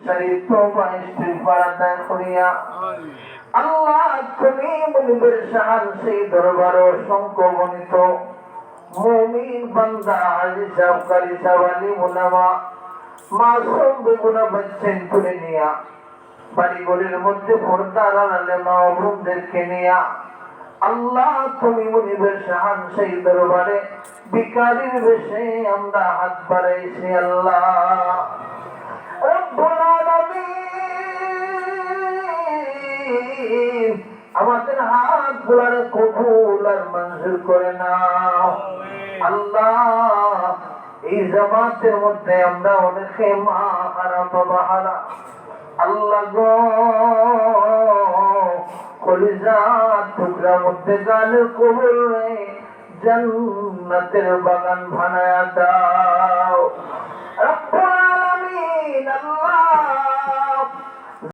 শরীর তওবা ইস্তিগফার আদায় করিয়া আল্লাহ তুমি মুনিবের শান সেই দরবার অসংখ্য গণিত মুমিন বান্দা হাজি সাহেব কারি সাহেব আলী মুলামা মাসুম বেগুনা বাচ্চেন তুলে নিয়া বাড়িঘরের মধ্যে পর্দার আড়ালে মা বোনদেরকে নিয়া আল্লাহ তুমি মুনিবের শান সেই দরবারে ভিখারির বেশে আমরা হাত বাড়াইছি আল্লাহ রব্বুল আলামিন আমাদের হাত গুলার কবুল আর মঞ্জুর করে নাও আল্লাহ। এই জামাতের মধ্যে আমরা অনেকে মা হারা বাবা হারা আল্লাহ গো কলিজা টুকরা মধ্যে গানের কবুল রে জান্নাতের বাগান বানায়া দাও।